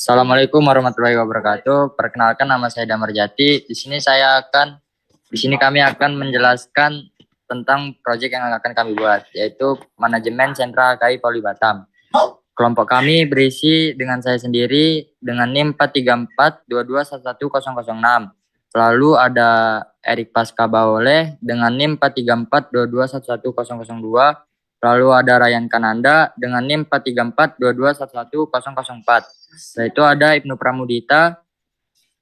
Assalamualaikum warahmatullahi wabarakatuh. Perkenalkan, nama saya Damar Jati. Di sini kami akan menjelaskan tentang proyek yang akan kami buat, yaitu manajemen sentra HKI Poli Batam. Kelompok kami berisi dengan saya sendiri dengan NIM 43422111006. Lalu ada Erik Pasca Baoleh dengan NIM 43422111002. Lalu ada Ryan Kananda dengan NIM 43422111004. Setelah itu ada Ibnu Pramudita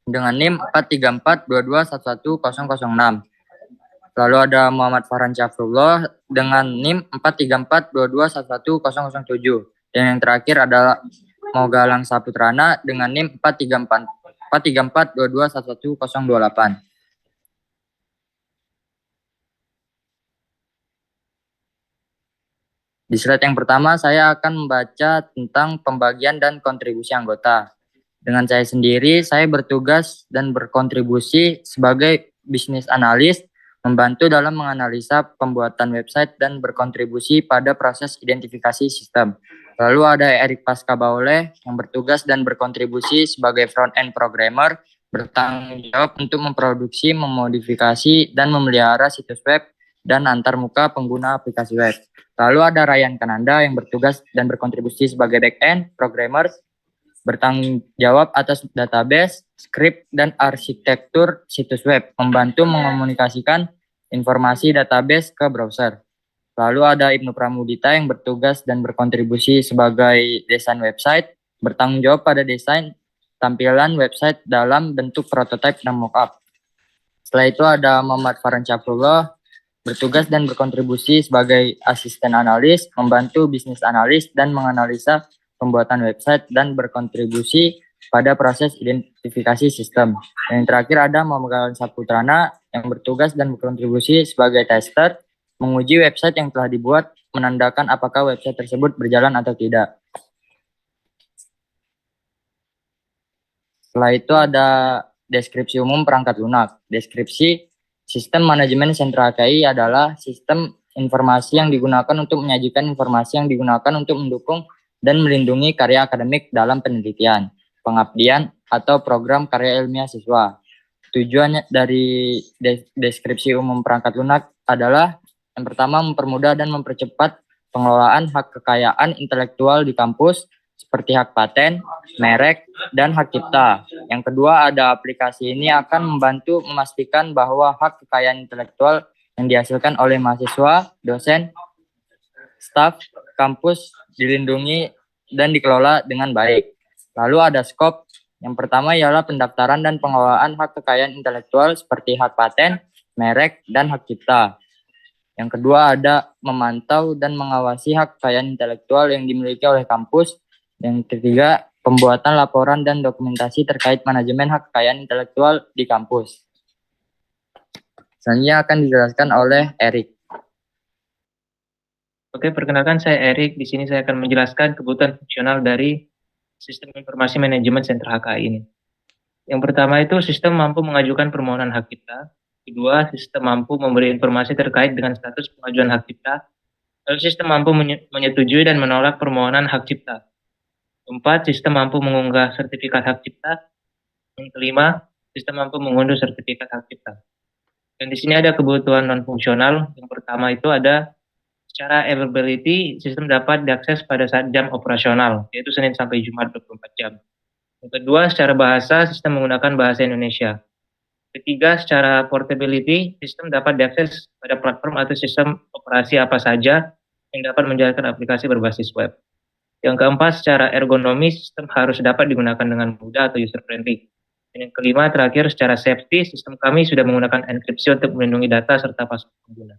dengan NIM 43422111006. Lalu ada Muhammad Farhan Syafrullah dengan NIM 43422111007. Dan yang terakhir adalah Mogalang Saputrana dengan NIM 43422111028. Di slide yang pertama, saya akan membaca tentang pembagian dan kontribusi anggota. Dengan saya sendiri, saya bertugas dan berkontribusi sebagai bisnis analis, membantu dalam menganalisa pembuatan website dan berkontribusi pada proses identifikasi sistem. Lalu ada Erik Pasca Baoleh yang bertugas dan berkontribusi sebagai front-end programmer, bertanggung jawab untuk memproduksi, memodifikasi, dan memelihara situs web dan antarmuka pengguna aplikasi web. Lalu ada Ryan Kananda yang bertugas dan berkontribusi sebagai back-end programmer, bertanggung jawab atas database, script, dan arsitektur situs web, membantu mengomunikasikan informasi database ke browser. Lalu ada Ibnu Pramudita yang bertugas dan berkontribusi sebagai desain website, bertanggung jawab pada desain tampilan website dalam bentuk prototype dan mockup. Setelah itu ada Muhammad Farhan Syafrullah, bertugas dan berkontribusi sebagai asisten analis, membantu bisnis analis dan menganalisa pembuatan website dan berkontribusi pada proses identifikasi sistem. Dan yang terakhir ada Mogalang Saputrana yang bertugas dan berkontribusi sebagai tester, menguji website yang telah dibuat, menandakan apakah website tersebut berjalan atau tidak. Setelah itu ada deskripsi umum perangkat lunak. Deskripsi sistem manajemen sentra HKI adalah sistem informasi yang digunakan untuk menyajikan informasi yang digunakan untuk mendukung dan melindungi karya akademik dalam penelitian, pengabdian, atau program karya ilmiah siswa. Tujuannya dari deskripsi umum perangkat lunak adalah yang pertama mempermudah dan mempercepat pengelolaan hak kekayaan intelektual di kampus seperti hak paten, merek, dan hak cipta. Yang kedua, ada aplikasi ini akan membantu memastikan bahwa hak kekayaan intelektual yang dihasilkan oleh mahasiswa, dosen, staf, kampus dilindungi dan dikelola dengan baik. Lalu ada skop. Yang pertama ialah pendaftaran dan pengelolaan hak kekayaan intelektual seperti hak paten, merek, dan hak cipta. Yang kedua ada memantau dan mengawasi hak kekayaan intelektual yang dimiliki oleh kampus. Yang ketiga, pembuatan laporan dan dokumentasi terkait manajemen hak kekayaan intelektual di kampus. Selanjutnya akan dijelaskan oleh Erik. Oke, perkenalkan saya Erik. Di sini saya akan menjelaskan kebutuhan fungsional dari sistem informasi manajemen sentra HKI ini. Yang pertama itu sistem mampu mengajukan permohonan hak cipta. Kedua, sistem mampu memberi informasi terkait dengan status pengajuan hak cipta. Lalu sistem mampu menyetujui dan menolak permohonan hak cipta. Keempat, sistem mampu mengunggah sertifikat hak cipta. Yang kelima, sistem mampu mengunduh sertifikat hak cipta. Dan di sini ada kebutuhan non-fungsional. Yang pertama itu ada secara availability, sistem dapat diakses pada saat jam operasional, yaitu Senin sampai Jumat 24 jam. Yang kedua, secara bahasa, sistem menggunakan bahasa Indonesia. Ketiga, secara portability, sistem dapat diakses pada platform atau sistem operasi apa saja yang dapat menjalankan aplikasi berbasis web. Yang keempat, secara ergonomi, sistem harus dapat digunakan dengan mudah atau user-friendly. Dan yang kelima, terakhir, secara safety, sistem kami sudah menggunakan enkripsi untuk melindungi data serta password pengguna.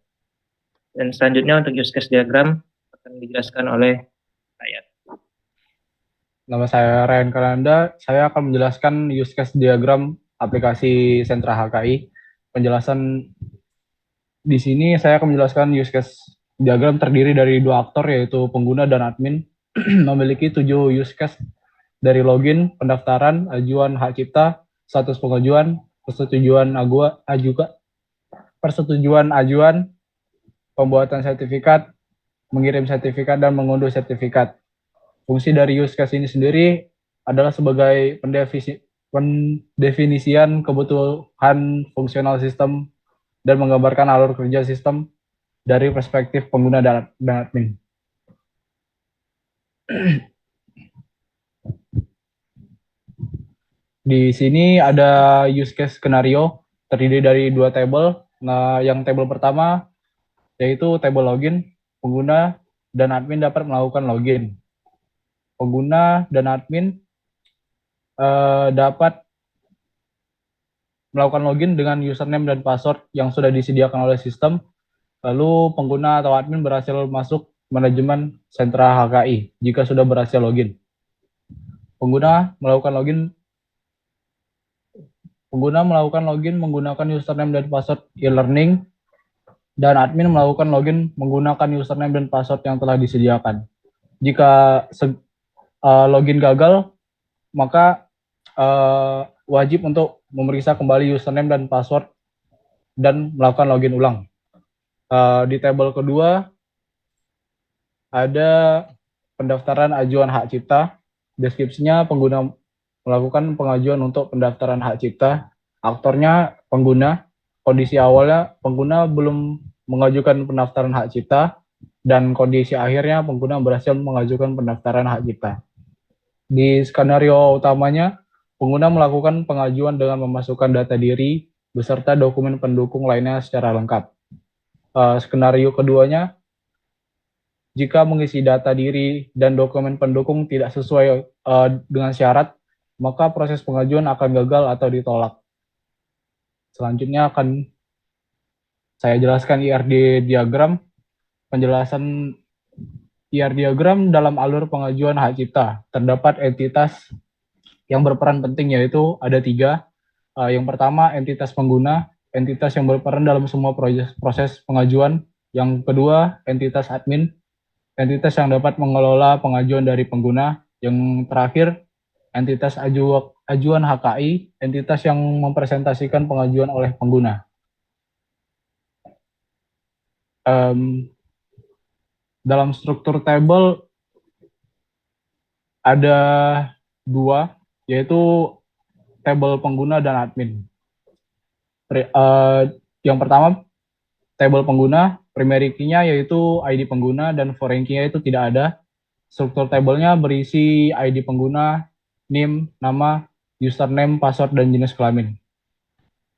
Dan selanjutnya untuk use case diagram akan dijelaskan oleh Ryan. Nama saya Ryan Kananda, saya akan menjelaskan use case diagram aplikasi sentra HKI. Penjelasan di sini saya akan menjelaskan use case diagram terdiri dari dua aktor yaitu pengguna dan admin. Memiliki 7 use case dari login, pendaftaran, ajuan hak cipta, status pengajuan, persetujuan ajuan, pembuatan sertifikat, mengirim sertifikat, dan mengunduh sertifikat. Fungsi dari use case ini sendiri adalah sebagai pendefinisian kebutuhan fungsional sistem dan menggambarkan alur kerja sistem dari perspektif pengguna dan admin. Di sini ada use case skenario terdiri dari 2 table. Nah, yang table pertama yaitu table login. Pengguna dan admin dapat melakukan login. Pengguna dan admin dapat melakukan login dengan username dan password yang sudah disediakan oleh sistem. Lalu pengguna atau admin berhasil masuk manajemen sentra HKI jika sudah berhasil login. Pengguna melakukan login menggunakan username dan password e-learning, dan admin melakukan login menggunakan username dan password yang telah disediakan. Jika login gagal, maka wajib untuk memeriksa kembali username dan password dan melakukan login ulang. Di tabel kedua ada pendaftaran ajuan hak cipta. Deskripsinya, pengguna melakukan pengajuan untuk pendaftaran hak cipta. Aktornya pengguna. Kondisi awalnya pengguna belum mengajukan pendaftaran hak cipta, dan kondisi akhirnya pengguna berhasil mengajukan pendaftaran hak cipta. Di skenario utamanya, pengguna melakukan pengajuan dengan memasukkan data diri beserta dokumen pendukung lainnya secara lengkap. Skenario keduanya, jika mengisi data diri dan dokumen pendukung tidak sesuai dengan syarat, maka proses pengajuan akan gagal atau ditolak. Selanjutnya akan saya jelaskan IRD diagram. Penjelasan IR diagram dalam alur pengajuan hak cipta. Terdapat entitas yang berperan penting, yaitu ada 3. Yang pertama, entitas pengguna, entitas yang berperan dalam semua proses pengajuan. Yang kedua, entitas admin, entitas yang dapat mengelola pengajuan dari pengguna. Yang terakhir, entitas ajuan HKI, entitas yang mempresentasikan pengajuan oleh pengguna. Dalam struktur table ada 2, yaitu table pengguna dan admin. Yang pertama, table pengguna, primary key-nya yaitu ID pengguna, dan foreign key-nya itu tidak ada. Struktur tabelnya berisi ID pengguna, NIM, nama, username, password, dan jenis kelamin.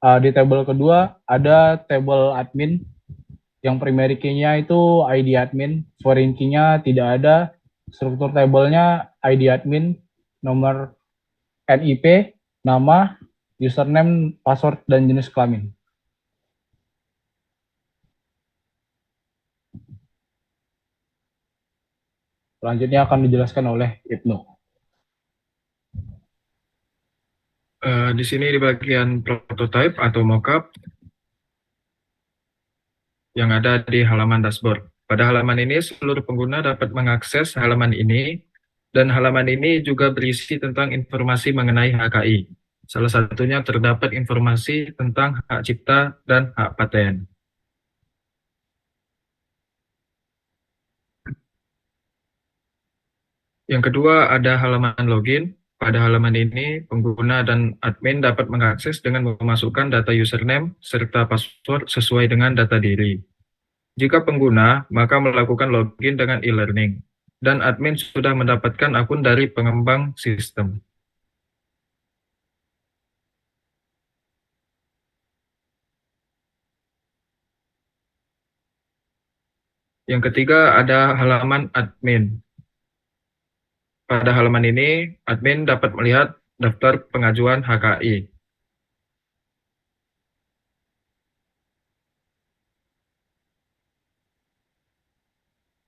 Di table kedua ada table admin, yang primary key-nya itu ID admin, foreign key-nya tidak ada. Struktur tabelnya ID admin, nomor NIP, nama, username, password, dan jenis kelamin. Selanjutnya akan dijelaskan oleh Ibnu. Di sini di bagian prototype atau mockup yang ada di halaman dashboard. Pada halaman ini seluruh pengguna dapat mengakses halaman ini, dan halaman ini juga berisi tentang informasi mengenai HKI. Salah satunya terdapat informasi tentang hak cipta dan hak paten. Yang kedua ada halaman login. Pada halaman ini, pengguna dan admin dapat mengakses dengan memasukkan data username serta password sesuai dengan data diri. Jika pengguna, maka melakukan login dengan e-learning, dan admin sudah mendapatkan akun dari pengembang sistem. Yang ketiga ada halaman admin. Pada halaman ini, admin dapat melihat daftar pengajuan HKI.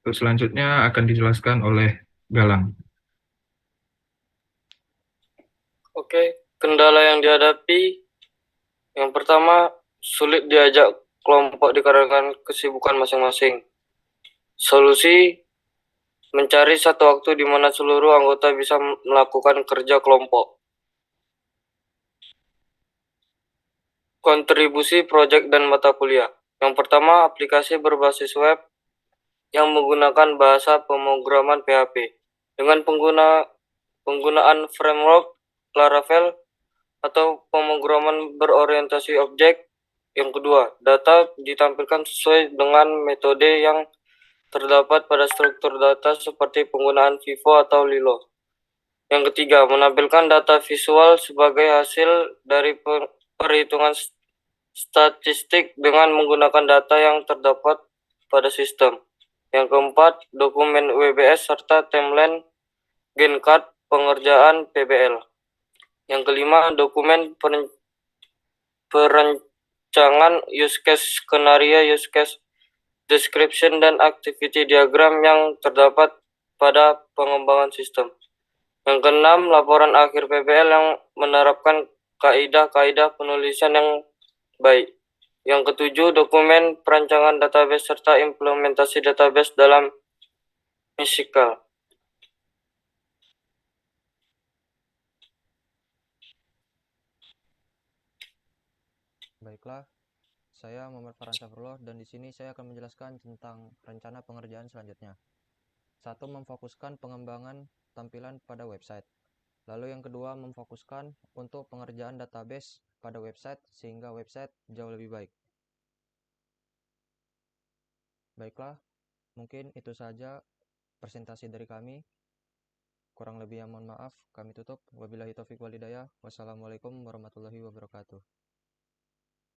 Terus selanjutnya akan dijelaskan oleh Galang. Oke, kendala yang dihadapi yang pertama, sulit diajak kelompok dikarenakan kesibukan masing-masing. Solusi, mencari satu waktu di mana seluruh anggota bisa melakukan kerja kelompok. Kontribusi proyek dan mata kuliah. Yang pertama, aplikasi berbasis web yang menggunakan bahasa pemrograman PHP. Dengan pengguna penggunaan framework Laravel atau pemrograman berorientasi objek. Yang kedua, data ditampilkan sesuai dengan metode yang terdapat pada struktur data seperti penggunaan Vivo atau Lilo. Yang ketiga, menampilkan data visual sebagai hasil dari perhitungan statistik dengan menggunakan data yang terdapat pada sistem. Yang keempat, dokumen WBS serta timeline GenCard pengerjaan PBL. Yang kelima, dokumen perencanaan use case skenario, use case description, dan activity diagram yang terdapat pada pengembangan sistem. Yang keenam, laporan akhir PBL yang menerapkan kaidah-kaidah penulisan yang baik. Yang ketujuh, dokumen perancangan database serta implementasi database dalam MySQL. Baiklah, saya Muhammad Farhan Syafrullah dan di sini saya akan menjelaskan tentang rencana pengerjaan selanjutnya. 1. Memfokuskan pengembangan tampilan pada website. Lalu yang kedua, memfokuskan untuk pengerjaan database pada website sehingga website jauh lebih baik. Baiklah, mungkin itu saja presentasi dari kami. Kurang lebih yang mohon maaf, kami tutup. Wabillahi taufiq wal hidayah. Wassalamualaikum warahmatullahi wabarakatuh.